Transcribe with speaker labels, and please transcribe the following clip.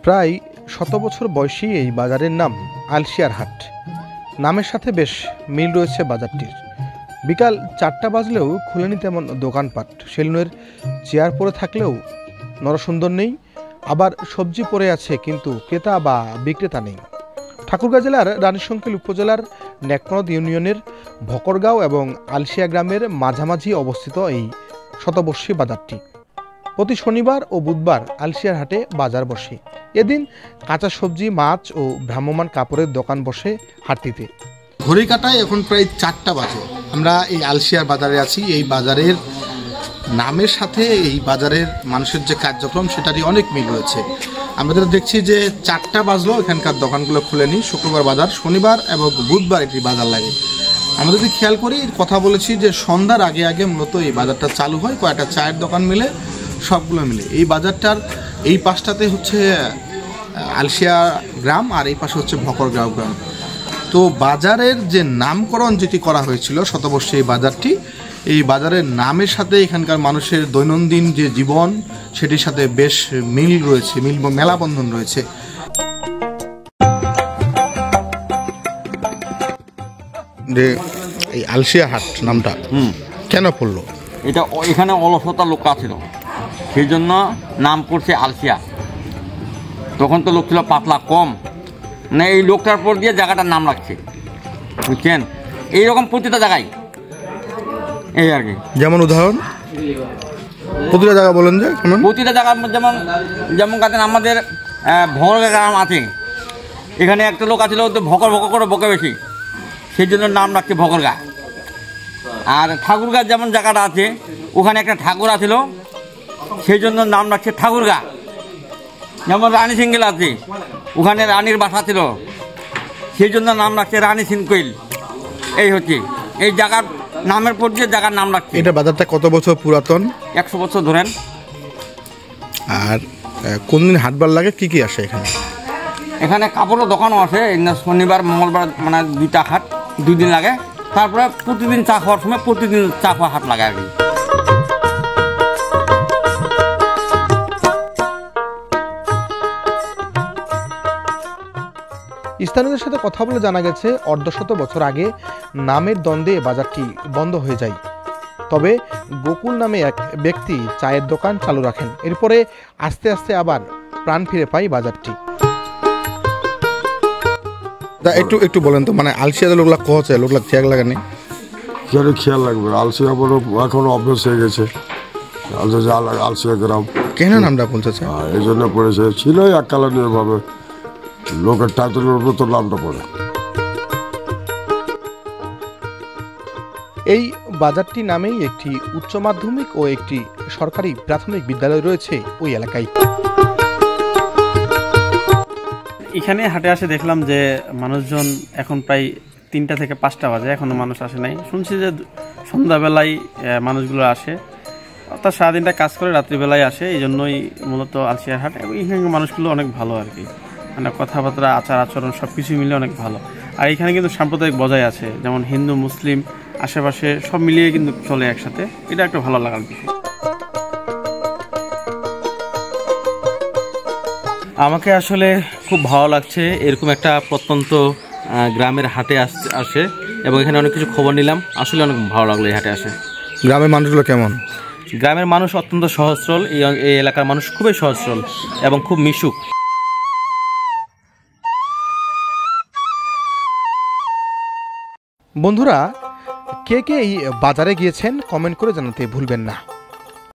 Speaker 1: প্রায় 100 বছর বয়সী এই বাজারের নাম আলশিয়ার হাট। নামের সাথে বেশ মিল রয়েছে বাজারটির। বিকাল 4টা বাজলেও খুলেনি তেমন দোকানপাট। সেলুনের চেয়ার পড়ে থাকলেও নরসুন্দর নেই, আবার সবজি পড়ে আছে কিন্তু ক্রেতা বা বিক্রেতা নেই। ঠাকুরগাঁও জেলার রানীশংকেল উপজেলার নেকনদ ইউনিয়নের ভকরগাঁও এবং আলশিয়া গ্রামের মাঝামাঝি অবস্থিত এই শতবর্ষী বাজারটি। প্রতি শনিবার ও বুধবার আলশিয়ার হাটে বাজার বসে। এদিন কাঁচা সবজি, মাছ ও ভ্রাম্যমাণ কাপড়ের দোকান বসে হাটটিতে। ঘড়ি কাটায় এখন প্রায় 4টা বাজে। আমরা এই আলশিয়ার বাজারে আছি। এই বাজারের নামের সাথে এই বাজারের মানুষের যে কার্যক্রম সেটারই অনেক মিল রয়েছে। আমরা যেটা দেখছি যে 4টা বাজলেও এখানকার দোকানগুলো খুলেনি। শুক্রবার বাজার, শনিবার এবং বুধবার একটি বাজার লাগে। আমরা যদি খেয়াল করি, কথা বলেছি যে সন্ধ্যার আগে আগে মূলত এই বাজারটা চালু হয়, কয়েকটা চায়ের দোকান মিলে, সবগুলো মিলে। এই বাজারটার এই পাশটাতে হচ্ছে আলশিয়া গ্রাম আর এই পাশে হচ্ছে ভকরগাঁও গ্রাম। তো বাজারের যে নামকরণ যেটি করা হয়েছিল শতবর্ষে এই বাজারটি, এই বাজারের নামের সাথে এখানকার মানুষের দৈনন্দিন যে জীবন সেটির সাথে বেশ মিল রয়েছে, মেলাবন্ধন রয়েছে। যে এই আলশিয়া হাট নামটা কেন পড়লো?
Speaker 2: এটা এখানে অলসতা লোক ছিল, সেই জন্য নাম পড়ছে আলশিয়া। তখন তো লোক ছিল পাতলা, কম, মানে এই লোকটার পর দিয়ে জায়গাটার নাম রাখছে, বুঝছেন? এইরকম প্রতিটা জায়গায় এই আর কি। যেমন উদাহরণ প্রতিটা জায়গা বলেন যে প্রতিটা জায়গা, যেমন যেমন কাছেন আমাদের ভকর গ্রাম আছে, এখানে একটা লোক আছিল ভকর ভকর করে বকে বেশি, সেই জন্য নাম রাখছে ভকরগা। আর ঠাকুরগা যেমন জায়গাটা আছে, ওখানে একটা ঠাকুর আছিল, সেই জন্য নাম রাখছে ঠাকুরগা। যেমন রানী সিঙ্গেল আছে, ওখানে রানীর বাসা ছিল, সেই জন্য নাম রাখছে রানী সিনকৈল। এই হচ্ছে এই জায়গার নামের পর যে জায়গার নাম রাখছে।
Speaker 1: এটা বাজারটা কত বছর পুরাতন?
Speaker 2: 100 বছর ধরেন।
Speaker 1: আর কোন দিন হাটবার লাগে, কি কি আসে এখানে?
Speaker 2: এখানে কাপড়ের দোকানও আছে, শনিবার মঙ্গলবার, মানে 2টা হাট, 2 দিন লাগে। তারপরে প্রতিদিন চা খাওয়ার সময় প্রতিদিন চা খাওয়া হাট লাগে আর কি।
Speaker 1: স্থানীয়দের সাথে কথা বলে জানা গেছে, অর্ধশত বছর আগে নামের দ্বন্দ্বে বাজারটি বন্ধ হয়ে যায়। তবে গোকুল নামে এক ব্যক্তি চায়ের দোকান চালু রাখেন। এরপরে আস্তে আস্তে আবার প্রাণ ফিরে পায় বাজারটি। একটু একটু বলেন তো, মানে আলসিয়া লোকলা কছে লোকলা খেয়াল লাগানি
Speaker 3: কেন খেয়াল লাগবে? আলসিয়া বড় এখন অভ্যাস হয়ে গেছে। আলসিয়া গ্রাম
Speaker 1: কেন নামটা বলতেছে?
Speaker 3: এই জন্য পড়েছে, ছিল এককালীন এভাবে লোকের টাইটেলের উপর তো নামটা পড়ে।
Speaker 1: এই বাজারটি নামেই একটি উচ্চ মাধ্যমিক ও একটি সরকারি প্রাথমিক বিদ্যালয় রয়েছে ওই এলাকায়।
Speaker 4: এখানে হাটে আসে দেখলাম যে মানুষজন এখন প্রায় 3টা থেকে 5টা বাজে, এখনো মানুষ আসে নাই। শুনছি যে সন্ধ্যাবেলায় মানুষগুলো আসে, অর্থাৎ সারাদিনটা কাজ করে রাত্রিবেলায় আসে। এই জন্যই মূলত আলশিয়ার হাট। এবং এখানে মানুষগুলো অনেক ভালো আর কি, মানে কথাবার্তা, আচার আচরণ সব কিছু মিলে অনেক ভালো। আর এখানে কিন্তু সাম্প্রদায়িক বজায় আছে, যেমন হিন্দু মুসলিম আশেপাশে সব মিলিয়ে কিন্তু চলে একসাথে। এটা একটা ভালো লাগার বিষয়।
Speaker 5: আমাকে আসলে খুব ভালো লাগছে এরকম একটা প্রত্যন্ত গ্রামের হাটে আসে এবং এখানে অনেক কিছু খবর নিলাম। আসলে অনেক ভালো লাগলো এই হাটে আসে।
Speaker 1: গ্রামের মানুষগুলো কেমন?
Speaker 5: গ্রামের মানুষ অত্যন্ত সহজ সরল, এই এলাকার মানুষ খুবই সহজ সরল এবং খুব মিশুক।
Speaker 1: বন্ধুরা, কে কে এই বাজারে গিয়েছেন কমেন্ট করে জানাতে ভুলবেন না।